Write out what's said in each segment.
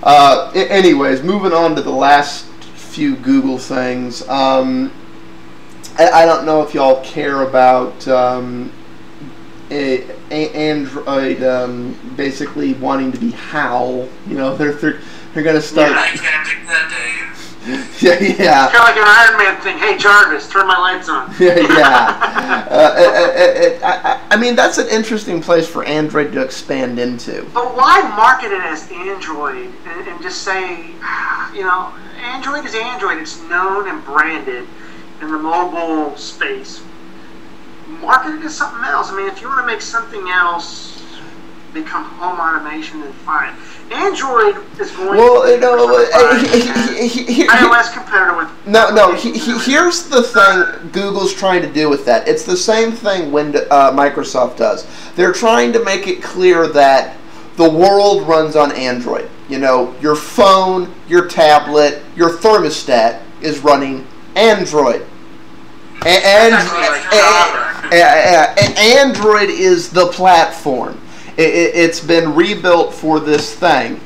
Anyways, moving on to the last few Google things. I don't know if y'all care about Android basically wanting to be HAL. You know, they're going to start. Yeah, I can't pick that, Dave. Yeah. It's kind of like an Iron Man thing. Hey, Jarvis, turn my lights on. Yeah. I mean, that's an interesting place for Android to expand into. But why market it as Android and just say, you know, Android is Android. It's known and branded in the mobile space. Market it as something else. I mean, if you want to make something else become home automation, then fine. Android is going to be iOS competitor with... No, here's the thing Google's trying to do with that. It's the same thing Microsoft does. They're trying to make it clear that the world runs on Android. You know, your phone, your tablet, your thermostat is running Android. And Android is the platform. It's been rebuilt for this thing,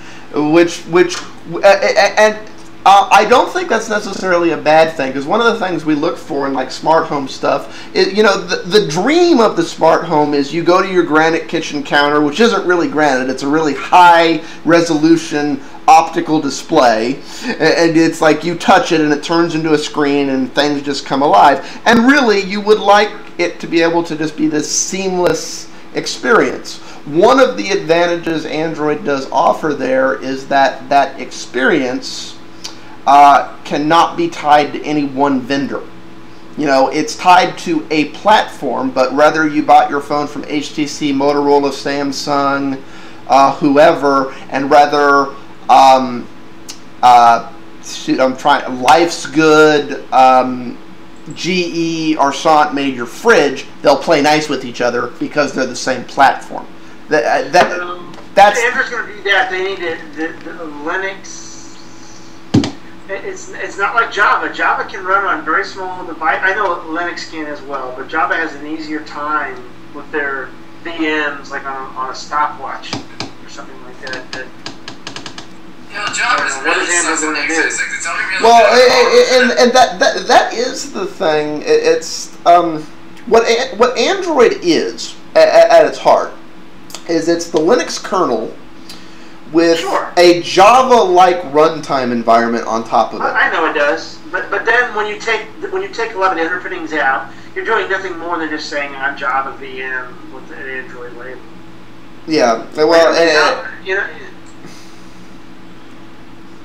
I don't think that's necessarily a bad thing, because one of the things we look for in like smart home stuff is, you know, the dream of the smart home is you go to your granite kitchen counter, which isn't really granite, it's a really high resolution optical display, and it's like you touch it and it turns into a screen and things just come alive, and really you would like it to be able to just be this seamless experience. One of the advantages Android does offer there is that that experience cannot be tied to any one vendor. You know, it's tied to a platform, but whether you bought your phone from HTC, Motorola, Samsung, whoever, and whether Life's Good, GE, or Sant made your fridge, they'll play nice with each other because they're the same platform. That's Android's going to be that. They need the Linux. It's not like Java. Java can run on very small device. I know Linux can as well, but Java has an easier time with their VMs, like on a stopwatch or something like that. Java is really something it's only really and that is the thing. It's what Android is at its heart is it's the Linux kernel with a Java-like runtime environment on top of it. I know it does, but then when you take a lot of the underpinnings out, you're doing nothing more than just saying I'm Java VM with an Android label. Yeah, well, you know.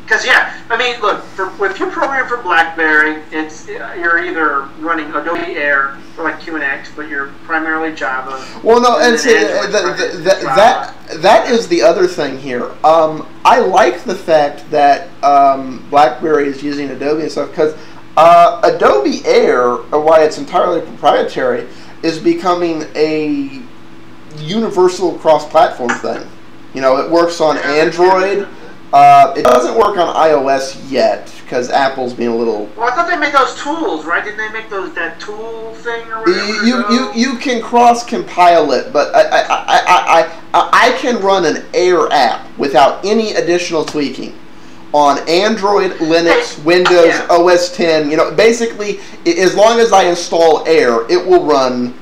Because I mean, look, if you program for BlackBerry, you're either running Adobe Air for like QNX, but you're primarily Java. Well, no, and see that is the other thing here. I like the fact that BlackBerry is using Adobe and stuff, because Adobe Air, why it's entirely proprietary, is becoming a universal cross-platform thing. You know, it works on Android. It doesn't work on iOS yet because Apple's being a little. Well, I thought they made those tools, right? Didn't they make that tool thing or whatever? You can cross compile it, but I can run an Air app without any additional tweaking on Android, Linux, Windows, OS 10. You know, basically, as long as I install Air, it will run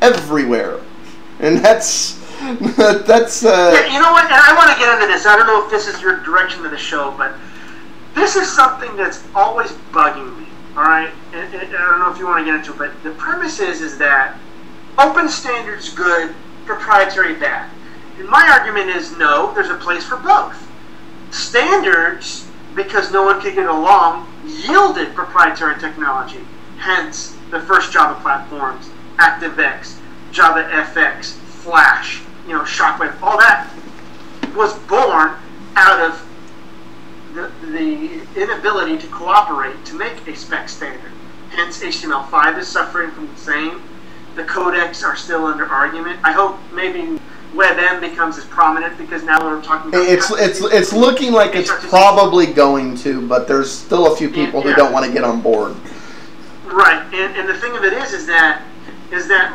everywhere, and that's. You know what? And I want to get into this. I don't know if this is your direction of the show, but this is something that's always bugging me. All right, and I don't know if you want to get into it, but the premise is that open standards good, proprietary bad. And my argument is no. There's a place for both. Standards, because no one could get along, yielded proprietary technology. Hence the first Java platforms, ActiveX, Java FX, Flash. You know, Shockwave, all that was born out of the inability to cooperate to make a spec standard. Hence, HTML5 is suffering from the same. The codecs are still under argument. I hope maybe WebM becomes as prominent because now we're talking about... It's looking like it's probably going to, but there's still a few people who don't want to get on board. Right, and the thing of it is that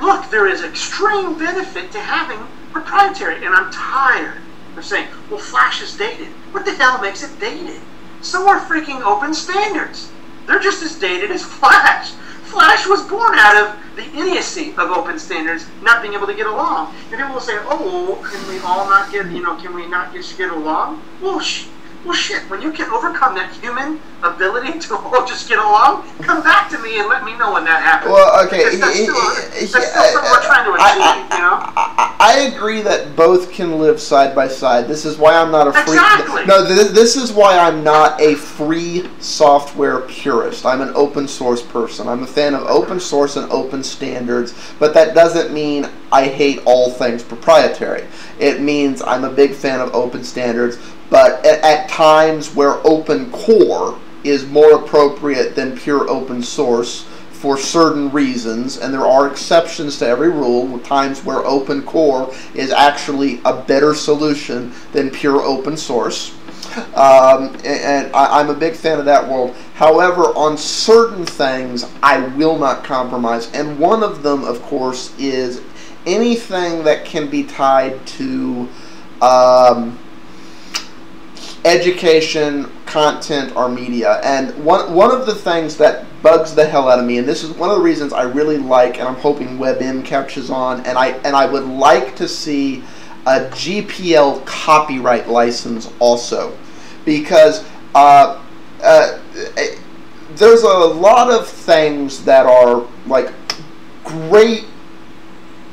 look, there is extreme benefit to having proprietary, and I'm tired They're saying, well, Flash is dated. What the hell makes it dated? So are freaking open standards. They're just as dated as Flash. Flash was born out of the idiocy of open standards not being able to get along. And people will say, oh, can we all not get, can we not just get along? Well, shit, when you can overcome that human ability to all just get along, come back to me and let me know when that happens. Well, okay. That's still something we're trying to achieve, I agree that both can live side by side. This is why I'm not a free... Exactly. No, this is why I'm not a free software purist. I'm an open source person. I'm a fan of open source and open standards, but that doesn't mean I hate all things proprietary. It means I'm a big fan of open standards, but at times where open core is more appropriate than pure open source for certain reasons, and there are exceptions to every rule, times where open core is actually a better solution than pure open source. And I'm a big fan of that world. However, on certain things, I will not compromise, and one of them, of course, is anything that can be tied to education, content, or media. And one of the things that bugs the hell out of me, and this is one of the reasons I really like, and I'm hoping WebM catches on, and I would like to see a GPL copyright license also, because there's a lot of things that are like great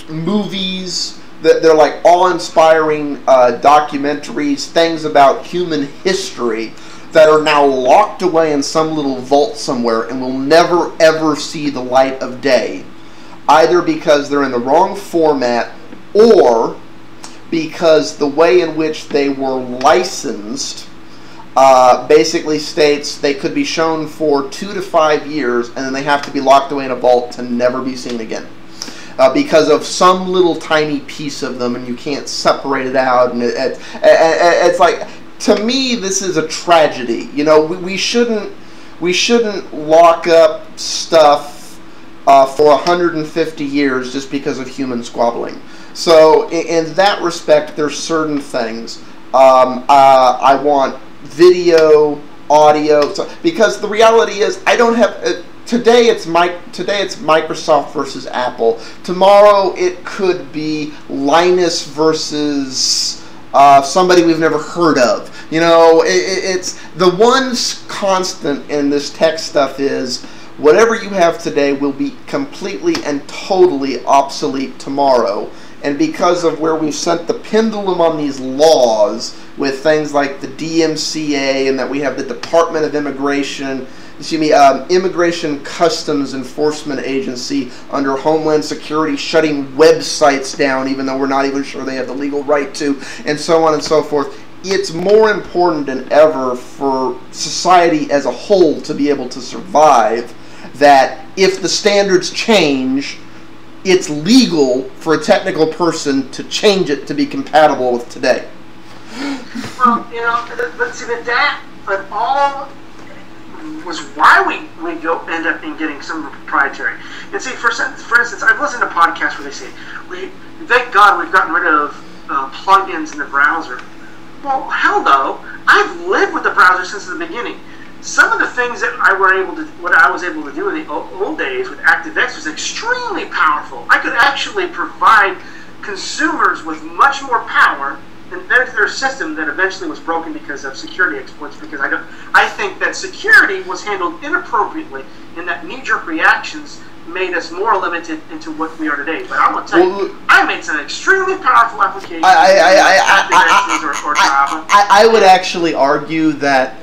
movies, that they're like awe-inspiring documentaries, things about human history that are now locked away in some little vault somewhere and will never ever see the light of day, either because they're in the wrong format or because the way in which they were licensed basically states they could be shown for 2 to 5 years and then they have to be locked away in a vault to never be seen again. Because of some little tiny piece of them, and you can't separate it out, and it's like, to me, this is a tragedy. We shouldn't lock up stuff for 150 years just because of human squabbling. So in that respect, there's certain things I want video, audio, because the reality is I don't have. Today it's Microsoft versus Apple. Tomorrow it could be Linus versus somebody we've never heard of. It's the one constant in this tech stuff is whatever you have today will be completely and totally obsolete tomorrow. And because of where we've sent the pendulum on these laws with things like the DMCA, and that we have the Department of Immigration Customs Enforcement Agency under Homeland Security shutting websites down even though we're not even sure they have the legal right to, and so on and so forth. It's more important than ever for society as a whole to be able to survive that if the standards change, it's legal for a technical person to change it to be compatible with today. Well, but see but all was why we end up in getting some proprietary. And see, for instance, I've listened to podcasts where they say, thank God we've gotten rid of plugins in the browser. Well, hell no. I've lived with the browser since the beginning. Some of the things that I was able to do in the old days with ActiveX was extremely powerful. I could actually provide consumers with much more power. And there's their system that eventually was broken because of security exploits. Because I think that security was handled inappropriately, and that knee-jerk reactions made us more limited into what we are today. But I will tell you, I made some extremely powerful applications. I would actually argue that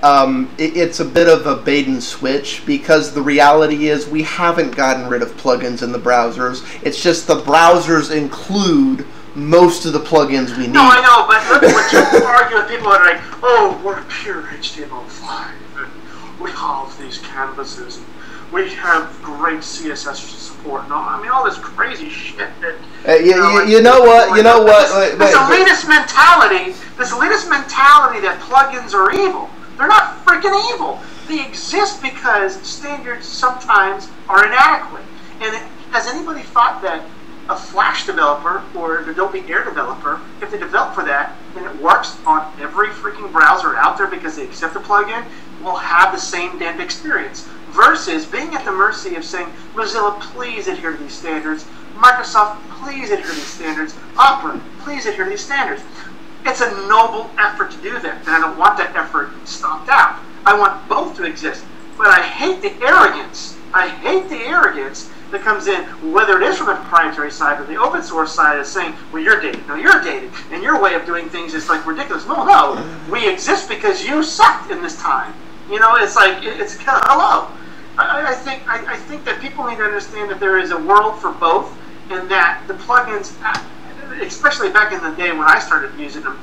it's a bit of a bait and switch, because the reality is we haven't gotten rid of plugins in the browsers. It's just the browsers include most of the plugins we need. No, I know, but when you argue with people that are like, oh, we're pure HTML5, and we have these canvases, and we have great CSS support, no, I mean, all this crazy shit that... You know what? This elitist mentality that plugins are evil. They're not freaking evil. They exist because standards sometimes are inadequate. And has anybody thought that a Flash developer or an Adobe Air developer, if they develop for that and it works on every freaking browser out there because they accept the plugin, will have the same damn experience. Versus being at the mercy of saying, Mozilla, please adhere to these standards. Microsoft, please adhere to these standards. Opera, please adhere to these standards. It's a noble effort to do that, and I don't want that effort stopped out. I want both to exist. But I hate the arrogance. I hate the arrogance that comes in, whether it is from the proprietary side or the open source side, is saying, well, you're dated. No, you're dated. And your way of doing things is like ridiculous. No, we exist because you sucked in this time. You know, it's like, it's hello. I think that people need to understand that there is a world for both, and that the plugins, especially back in the day when I started using them,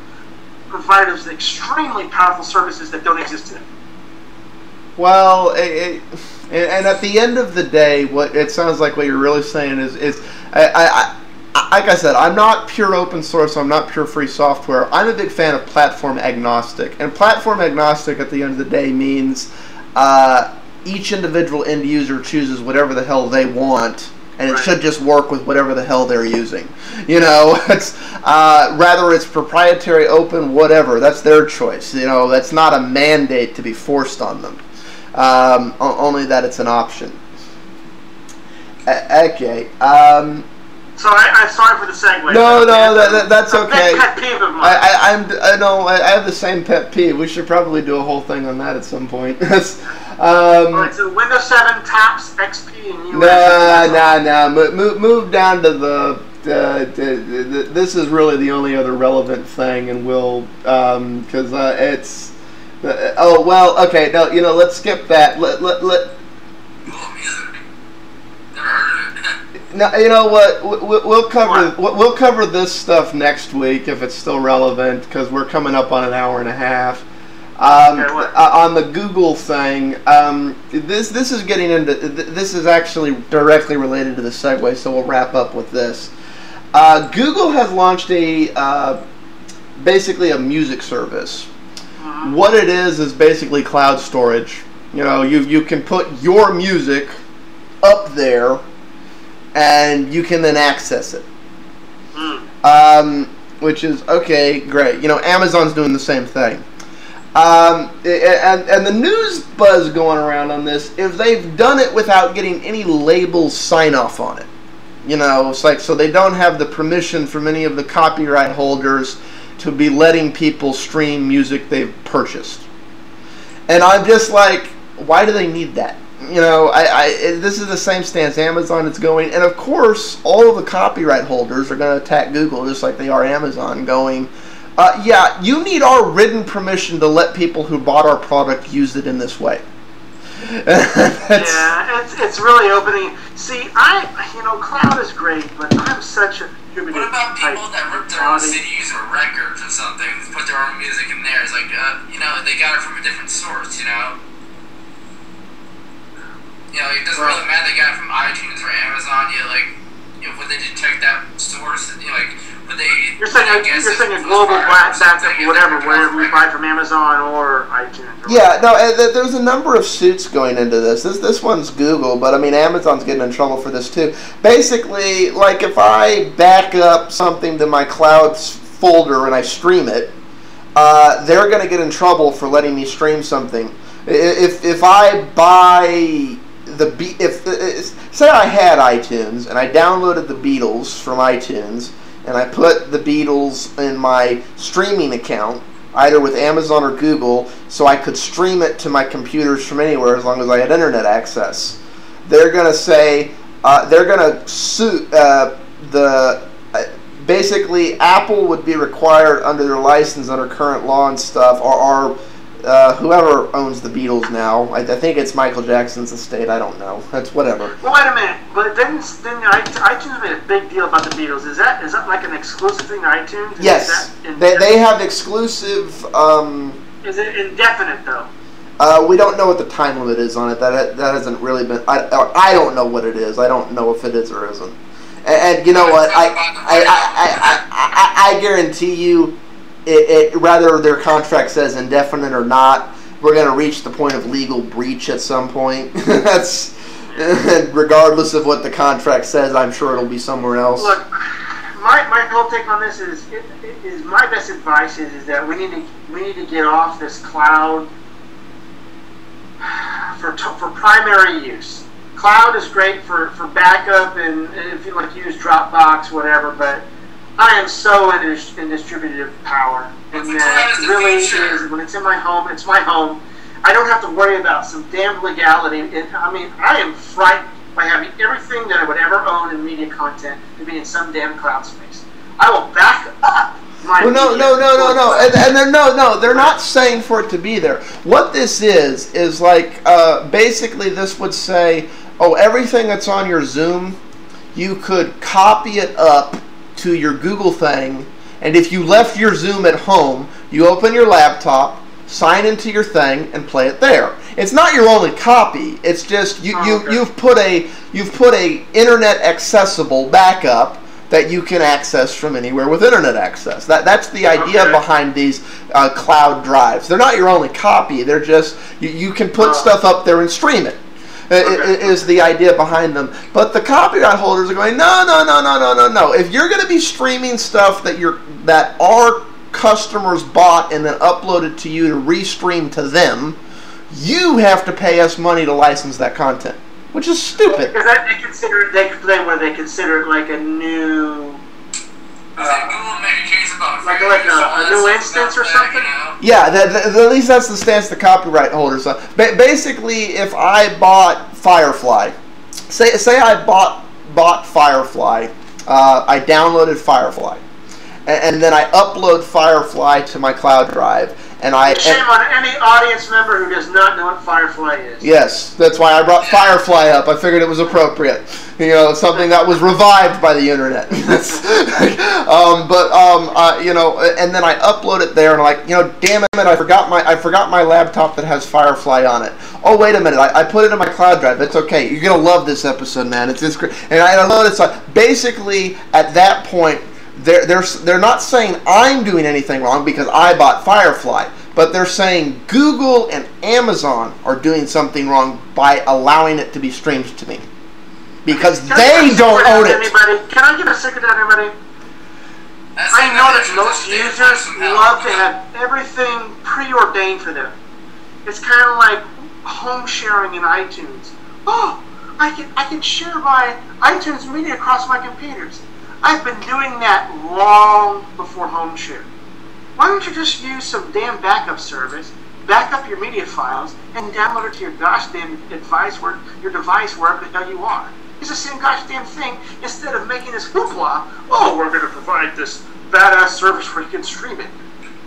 provided us extremely powerful services that don't exist today. Well, and at the end of the day, what it sounds like what you're really saying is like I said, I'm not pure open source, I'm not pure free software. I'm a big fan of platform agnostic. And platform agnostic at the end of the day means each individual end user chooses whatever the hell they want, and it should just work with whatever the hell they're using. You know, it's rather it's proprietary, open, whatever. That's their choice. You know, that's not a mandate to be forced on them. Only that it's an option. Okay. So I'm sorry for the segue. No, that's okay. A pet peeve of mine. I have the same pet peeve. We should probably do a whole thing on that at some point. Alright, so Windows 7 tops XP and US. Move down to the. This is really the only other relevant thing, and we'll because it's. Oh well, okay. No, you know, let's skip that. Let. No, you know what? We'll cover this stuff next week if it's still relevant, because we're coming up on an hour and a half. On the Google thing, this is getting into. This is actually directly related to the segue, so we'll wrap up with this. Google has launched basically a music service. What it is basically cloud storage. You know, you can put your music up there, and you can then access it. Which is okay, great. You know, Amazon's doing the same thing. And the news buzz going around on this is they've done it without getting any label sign off on it. You know, it's like, so they don't have the permission from any of the copyright holders to be letting people stream music they've purchased. And I'm just like, why do they need that? You know, this is the same stance Amazon is going, and of course, all of the copyright holders are going to attack Google just like they are Amazon, going, yeah, you need our written permission to let people who bought our product use it in this way. Yeah, it's really opening. See, cloud is great, but I'm such a distributed. What about people that rip their own CDs or records or something, put their own music in there? It's like, they got it from a different source, you know? You know, it doesn't really matter they got it from iTunes or Amazon. Would they detect that source? You know, like, would they? You're saying a global backup, whatever we buy from Amazon or iTunes. There's a number of suits going into this. This one's Google, but I mean Amazon's getting in trouble for this too. Basically, like if I back up something to my clouds folder and I stream it, they're going to get in trouble for letting me stream something. If I buy say I had iTunes and I downloaded the Beatles from iTunes and I put the Beatles in my streaming account, either with Amazon or Google, so I could stream it to my computers from anywhere as long as I had internet access. They're going to say, they're going to sue basically Apple would be required under their license, under current law and stuff, or whoever owns the Beatles now. I think it's Michael Jackson's estate. I don't know. That's whatever. Well, wait a minute. But then iTunes made a big deal about the Beatles. Is that like an exclusive thing to iTunes? Yes. They have exclusive. Is it indefinite though? We don't know what the time limit is on it. That hasn't really been. I don't know what it is. I don't know if it is or isn't. And you know what? I guarantee you. Rather their contract says indefinite or not, we're going to reach the point of legal breach at some point. That's And regardless of what the contract says, I'm sure it'll be somewhere else. Look, my whole take on this is my best advice is that we need to get off this cloud for primary use. Cloud is great for backup and if you like to use Dropbox, whatever, but I am so in distributed power. And that really is, when it's in my home, it's my home. I don't have to worry about some damn legality. I mean, I am frightened by having everything that I would ever own in media content to be in some damn cloud space. I will back up my no, and they're not saying for it to be there. What this is like, basically this would say, oh, everything that's on your Zoom, you could copy it up to your Google thing, and if you left your Zoom at home, you open your laptop, sign into your thing, and play it there. It's not your only copy. It's just you've put a internet accessible backup that you can access from anywhere with internet access. That's the idea behind these cloud drives. They're not your only copy. They're just you can put stuff up there and stream it. Is the idea behind them. But the copyright holders are going, no. If you're going to be streaming stuff that our customers bought and then uploaded to you to restream to them, you have to pay us money to license that content, which is stupid. Because they consider it like a new. Like a new instance or something? Yeah, at least that's the stance the copyright holders are. Basically, if I bought Firefly, say I bought Firefly, I downloaded Firefly, and then I upload Firefly to my cloud drive, and shame on any audience member who does not know what Firefly is. Yes, that's why I brought Firefly up. I figured it was appropriate. You know, something that was revived by the internet. You know, and then I upload it there, and I'm like, you know, damn it, I forgot my laptop that has Firefly on it. Oh, wait a minute, I put it in my cloud drive. It's okay. You're gonna love this episode, man. It's great. And I know it's like basically at that point. They're not saying I'm doing anything wrong because I bought Firefly, but they're saying Google and Amazon are doing something wrong by allowing it to be streamed to me because they don't own it. Can I give a secret to everybody? I know that most users love to have everything preordained for them. It's kind of like home sharing in iTunes. Oh, I can share my iTunes media across my computers. I've been doing that long before home share. Why don't you just use some damn backup service, back up your media files, and download it to your gosh damn device wherever the hell you are? It's the same gosh damn thing instead of making this hoopla, oh, we're going to provide this badass service where you can stream it.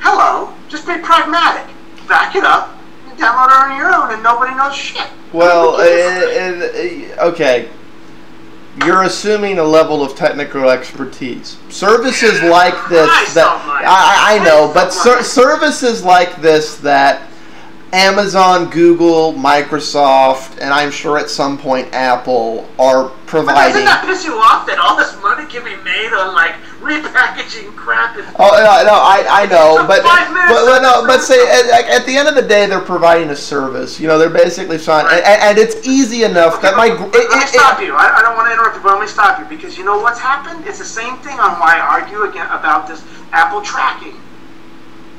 Hello, just be pragmatic. Back it up and download it on your own and nobody knows shit. Well, okay. You're assuming a level of technical expertise. Services like this I know, but services like this that Amazon, Google, Microsoft, and I'm sure at some point Apple are providing. Doesn't that piss you off that all this money can be made on like repackaging crap? And I know, but say at the end of the day they're providing a service. You know, they're basically trying, and it's easy enough that let me stop you. I don't want to interrupt you, but let me stop you because you know what's happened? It's the same thing on why I argue again about this Apple tracking.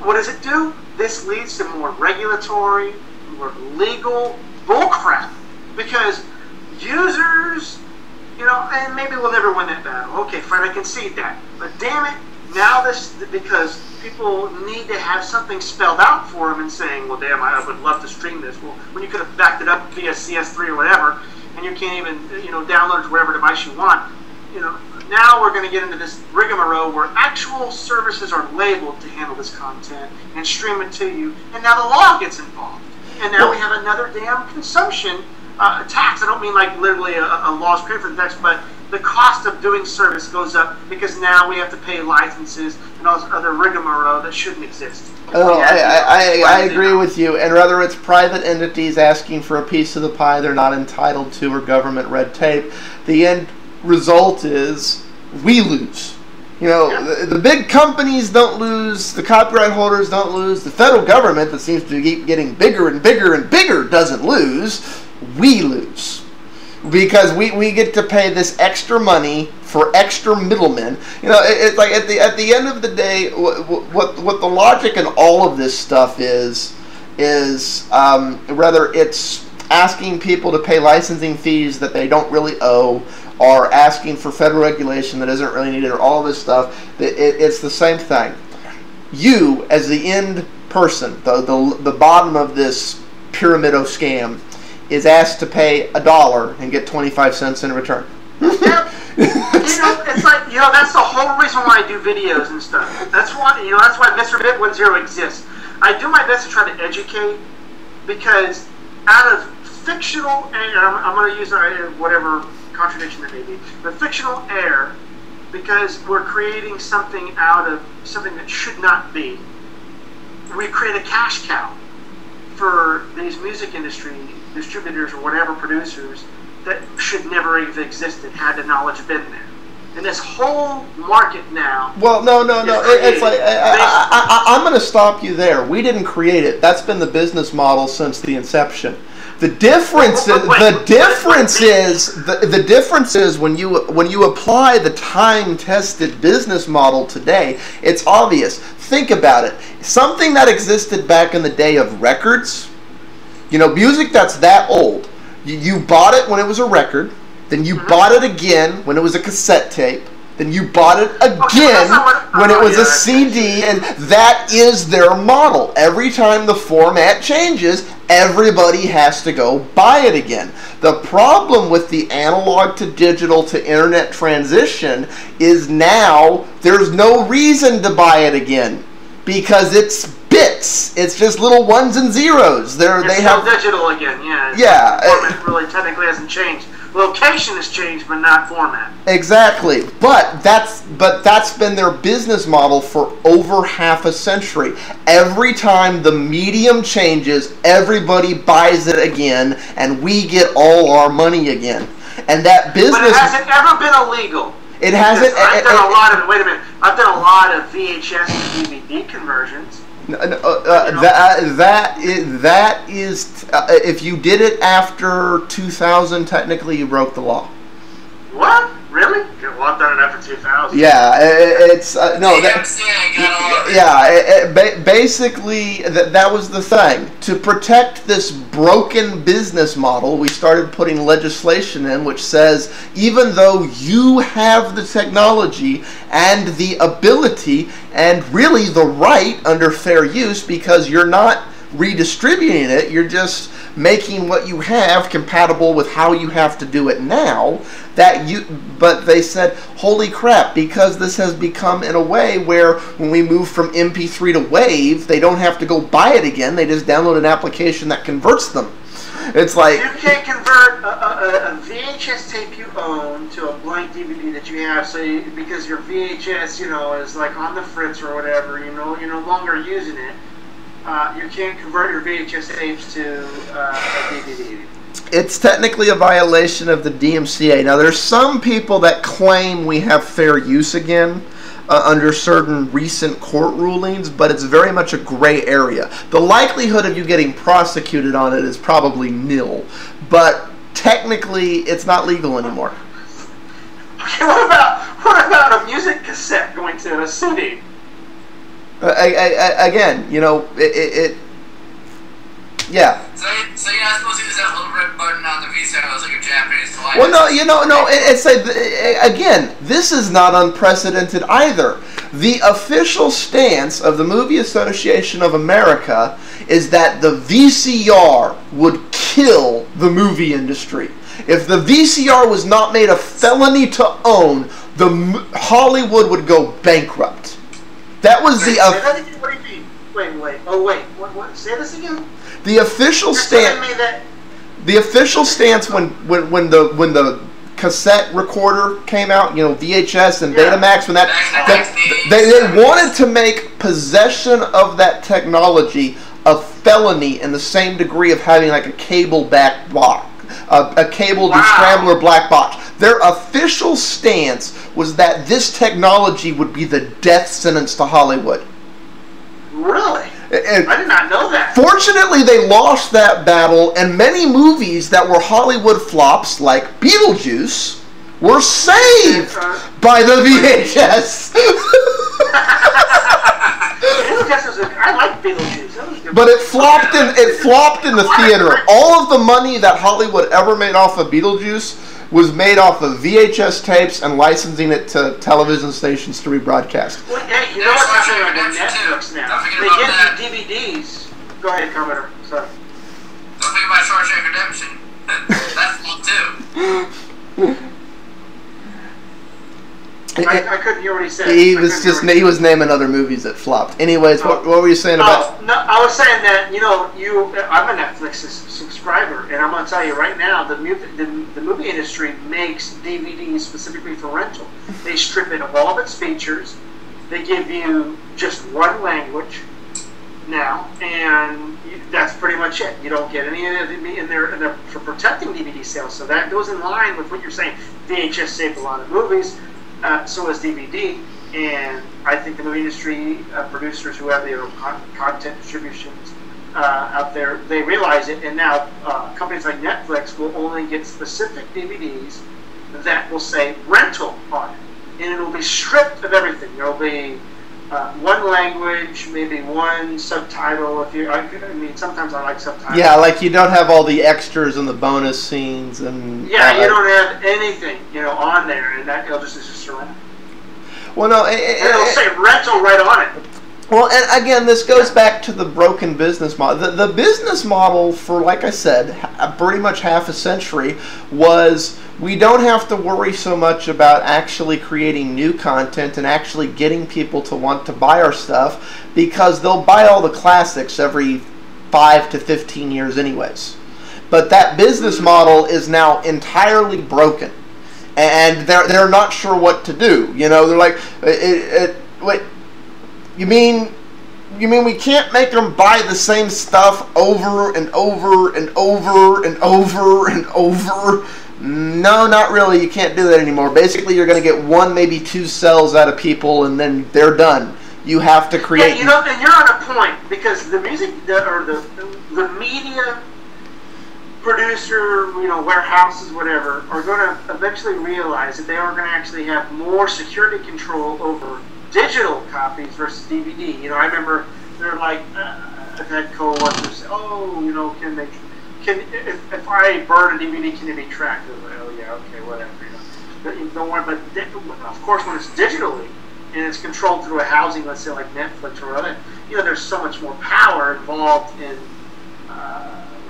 What does it do? This leads to more regulatory, more legal bullcrap because users, you know, and maybe we'll never win that battle. Okay, fine, I concede that. But damn it, now because people need to have something spelled out for them and saying, well, damn, I would love to stream this. Well, when you could have backed it up via CS3 or whatever, and you can't even, you know, download it to wherever device you want, you know, now we're going to get into this rigmarole where actual services are labeled to handle this content and stream it to you, and now the law gets involved. And now we have another damn consumption tax. I don't mean like literally a law is created for the tax, but the cost of doing service goes up because now we have to pay licenses and all this other rigmarole that shouldn't exist. Oh, I agree with you. And whether it's private entities asking for a piece of the pie they're not entitled to or government red tape, the end result is we lose. You know, the big companies don't lose, the copyright holders don't lose, the federal government that seems to keep getting bigger and bigger and bigger doesn't lose, we lose. because we get to pay this extra money for extra middlemen. You know, it's like at the end of the day, what the logic in all of this stuff is whether it's asking people to pay licensing fees that they don't really owe, or asking for federal regulation that isn't really needed, or all this stuff. It's the same thing. You, as the end person, the bottom of this pyramidal scam, is asked to pay $1 and get 25 cents in return. Yep. It's like, that's the whole reason why I do videos and stuff. That's why, that's why Mr. Bit 10 exists. I do my best to try to educate, because out of fictional, and I'm going to use whatever contradiction that may be, but fictional air, because we're creating something out of something that should not be. We create a cash cow for these music industry distributors or whatever producers that should never have existed had the knowledge been there. And this whole market now. Well, no. It's like I'm going to stop you there. We didn't create it. That's been the business model since the inception. The difference is when you apply the time-tested business model today, it's obvious. Think about it. Something that existed back in the day of records, music that's that old. You bought it when it was a record, then you bought it again when it was a cassette tape, then you bought it again when it was a CD, and that is their model. Every time the format changes, everybody has to go buy it again. The problem with the analog to digital to internet transition is now there's no reason to buy it again, because it's bits. It's just little ones and zeros. They have digital again. Yeah. Yeah. Format really technically hasn't changed. Location has changed, but not format. Exactly. But that's been their business model for over half a century. Every time the medium changes, everybody buys it again, and we get all our money again. And that business. But it hasn't ever been illegal. It hasn't. I've done a lot of. Wait a minute. I've done a lot of VHS to DVD conversions. That is if you did it after 2000, technically you broke the law. What? Really? Well, I've done it after 2000. Yeah, it's no. Basically, that was the thing. To protect this broken business model, we started putting legislation in which says even though you have the technology and the ability and really the right under fair use, because you're not redistributing it, you're just making what you have compatible with how you have to do it now. But they said, holy crap, because this has become in a way where when we move from MP3 to WAV, they don't have to go buy it again. They just download an application that converts them. It's like you can't convert a VHS tape you own to a blank DVD that you have, because your VHS, is like on the fritz or whatever. You're no longer using it. You can't convert your VHS tapes to a DVD. It's technically a violation of the DMCA. Now, there's some people that claim we have fair use again under certain recent court rulings, but it's very much a gray area. The likelihood of you getting prosecuted on it is probably nil, but technically it's not legal anymore. Okay, what about a music cassette going to a CD? Again, yeah. So you're not supposed to use that little red button on the VCR. It was like a Japanese device. Well, again, this is not unprecedented either. The official stance of the Movie Association of America is that the VCR would kill the movie industry. If the VCR was not made a felony to own, Hollywood would go bankrupt. That was the. What do you mean? Wait. Oh, wait. What? Say this again. The official stance. The official stance when the cassette recorder came out, VHS and Betamax, when they wanted to make possession of that technology a felony in the same degree of having like a cable back box, a cable descrambler black box. Their official stance was that this technology would be the death sentence to Hollywood. Really? I did not know that. Fortunately, they lost that battle, and many movies that were Hollywood flops, like Beetlejuice, were saved by the VHS. I like Beetlejuice. But it flopped in the theater. All of the money that Hollywood ever made off of Beetlejuice was made off of VHS tapes and licensing it to television stations to rebroadcast. Well, hey, you know what's happening on Netflix now? They give you DVDs. Go ahead, Commodore. Sorry. Don't think about Shawshank Redemption. That's flop too. I couldn't hear what he said. He was naming other movies that flopped. Anyways, what were you saying about? No, I was saying that I'm a Netflix subscriber, and I'm going to tell you right now, the movie industry makes DVDs specifically for rental. They strip it of all of its features. They give you just one language now, and that's pretty much it. You don't get any of it in there for protecting DVD sales. So that goes in line with what you're saying. VHS saved a lot of movies. So is DVD, and I think the movie industry producers who have their own content distributions out there, they realize it, and now companies like Netflix will only get specific DVDs that will say rental on it, and it will be stripped of everything. There will be one language, maybe one subtitle. I mean, sometimes I like subtitles. Yeah, like you don't have all the extras and the bonus scenes and. Yeah, you don't have anything, on there, and that it'll just surrender. Well, no, it'll say rental right on it. Well, and again, this goes back to the broken business model. The business model for, like I said, pretty much half a century was we don't have to worry so much about actually creating new content and actually getting people to want to buy our stuff because they'll buy all the classics every 5 to 15 years anyways. But that business model is now entirely broken, and they're not sure what to do. They're like, wait. You mean we can't make them buy the same stuff over and over and over and over and over? No, not really. You can't do that anymore. Basically, you're going to get 1, maybe 2 sales out of people, and then they're done. You have to create. Yeah, and you're on a point because the music or the media producer, warehouses, whatever, are going to eventually realize that they are going to actually have more security control over digital copies versus DVD. I remember they're like, I've had co-workers say, if I burn a DVD, can it be tracked? Like, oh yeah, okay, whatever. Don't worry. But of course, when it's digitally and it's controlled through a housing, let's say like Netflix or other, there's so much more power involved in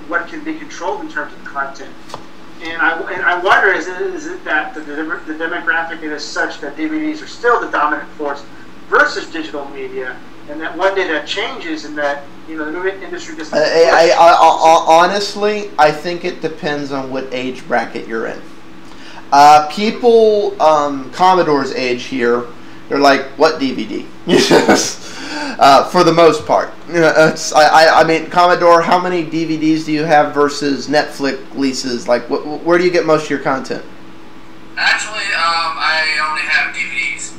what can be controlled in terms of content. And I wonder, is it that the demographic is such that DVDs are still the dominant force versus digital media, and that one day that changes, and that the movie industry just. Honestly, I think it depends on what age bracket you're in. People, Commodore's age here, they're like, what DVD? For the most part. I mean, Commodore, how many DVDs do you have versus Netflix leases? Like, where do you get most of your content? Actually, I only have DVDs.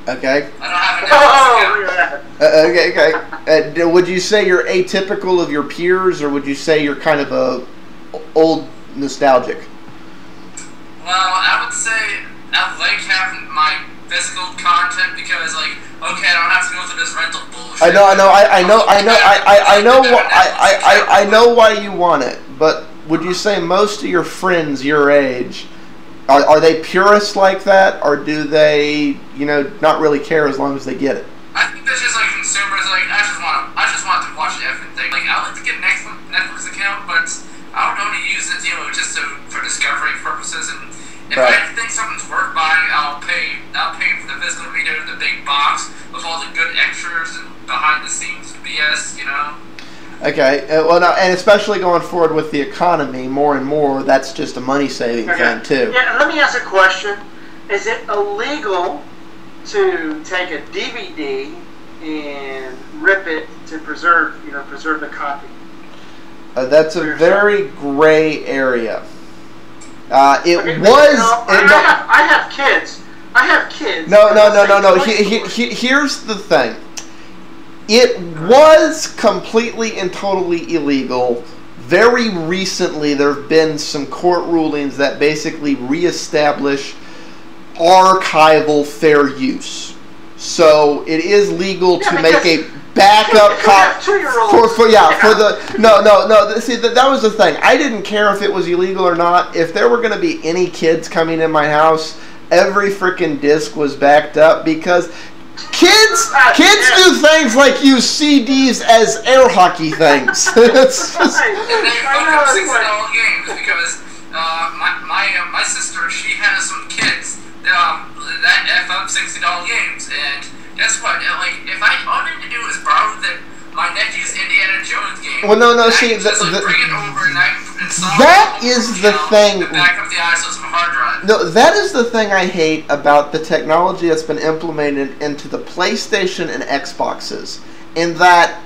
Okay. I don't have a Netflix account. Okay. Would you say you're atypical of your peers, or would you say you're kind of a old nostalgic? Well, I would say I like having my physical content because, like, okay, I don't have to go through this rental bullshit. I know why you want it, but would you say most of your friends your age are they purists like that, or do they, not really care as long as they get it? I think that's just like consumers. Like, I just want to watch everything. Like, I like to get a Netflix account, but I would only use it, just for discovery purposes. And if I think something's worth buying, I'll pay for the physical media, the big box with all the good extras and behind the scenes BS. Okay, well, now, and especially going forward with the economy, more and more, that's just a money-saving thing, too. Yeah, let me ask a question. Is it illegal to take a DVD and rip it to preserve the copy? That's a very gray area. I have kids. No. Here's the thing. It was completely and totally illegal. Very recently, there have been some court rulings that basically reestablish archival fair use. So it is legal to make a backup copy for the no. See, that was the thing. I didn't care if it was illegal or not. If there were going to be any kids coming in my house, every freaking disc was backed up because kids do things like use CDs as air hockey things. It's just, and they fuck up $60 games because my sister, she has some kids that F up $60 games, and guess what? Like, if all I need to do is borrow my nephew's Indiana Jones game. Well, no. See, bring it over and I can install that is the thing. Back up the ISOs of a hard drive. No, that is the thing I hate about the technology that's been implemented into the PlayStation and Xboxes, in that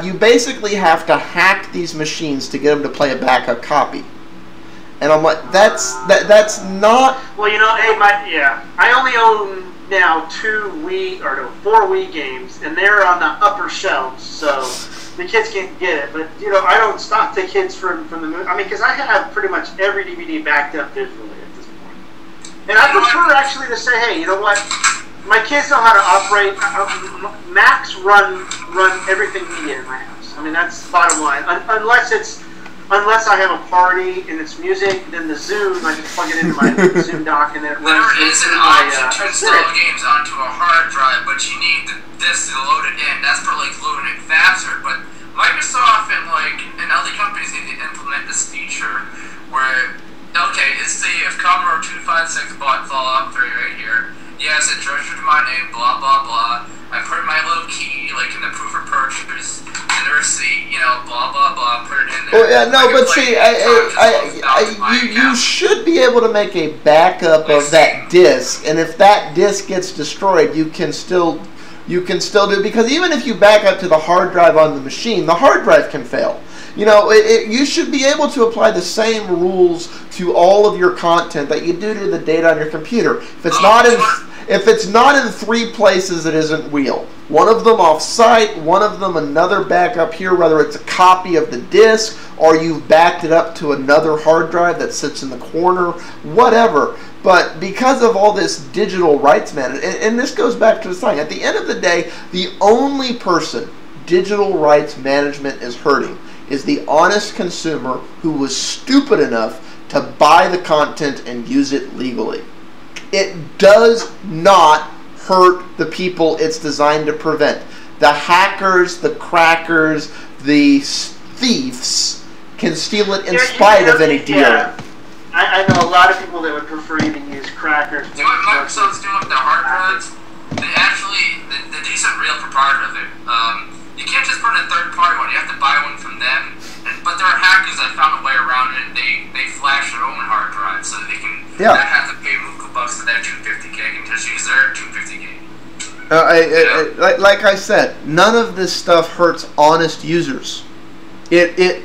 you basically have to hack these machines to get them to play a backup copy. And I'm like, that's not. Well, hey, I only own now 4 Wii games, and they're on the upper shelves, so the kids can't get it. But I don't stop the kids from the movie. I mean, because I have pretty much every DVD backed up digitally at this point. And I prefer actually to say, hey, you know what? My kids know how to operate. Macs run everything media in my house. I mean, that's the bottom line. Unless I have a party and it's music, then the Zoom, I just plug it into my Zoom dock and then it runs. There is an option to install games onto a hard drive, but you need the disk to load it in. That's for loading it faster. But Microsoft and other companies need to implement this feature where, okay, let's see if Commodore 256 bought Fallout 3 right here. Yes, it registered my name, blah blah blah. I put my little key in the proof of purchase in the receipt, blah blah blah. Put it in there. Oh yeah, no, but see, you should be able to make a backup of that disk, and if that disk gets destroyed, you can still do, because even if you back up to the hard drive on the machine, the hard drive can fail. You should be able to apply the same rules to all of your content that you do to the data on your computer. If it's not in 3 places, it isn't real. One of them off-site, one of them another backup here, whether it's a copy of the disk or you've backed it up to another hard drive that sits in the corner, whatever. But because of all this digital rights management, and this goes back to the thing, at the end of the day, the only person digital rights management is hurting is the honest consumer who was stupid enough to buy the content and use it legally. It does not hurt the people it's designed to prevent. The hackers, the crackers, the thieves can steal it in spite of any deal. Yeah. I know a lot of people that would prefer even use crackers. You know what Microsoft's doing with their hard drives? They actually, the decent real proprietor of it, you can't just put in a third-party one. You have to buy one from them. But there are hackers that found a way around it. They flash their own hard drive so that they can not have to pay $bucks to that 250 gig and just use their 250 gig. Like I said, none of this stuff hurts honest users. It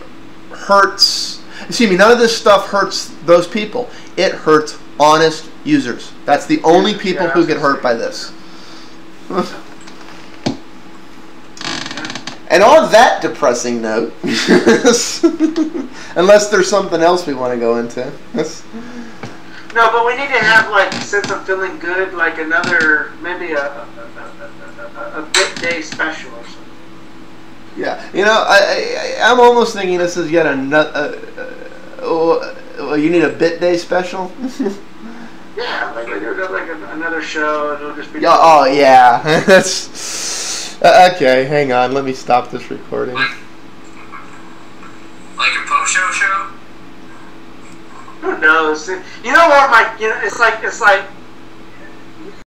hurts. Excuse me. None of this stuff hurts those people. It hurts honest users. That's the only people who get hurt by this. And on that depressing note, unless there's something else we want to go into. No, but we need to have, since I'm feeling good, another, maybe a bit day special or something. Yeah, I'm almost thinking this is yet another, you need a bit day special? Yeah, another show, it'll just be... Oh, yeah, that's... okay, hang on. Let me stop this recording. Like a post-show show? Who knows? You know what, Mike? It's like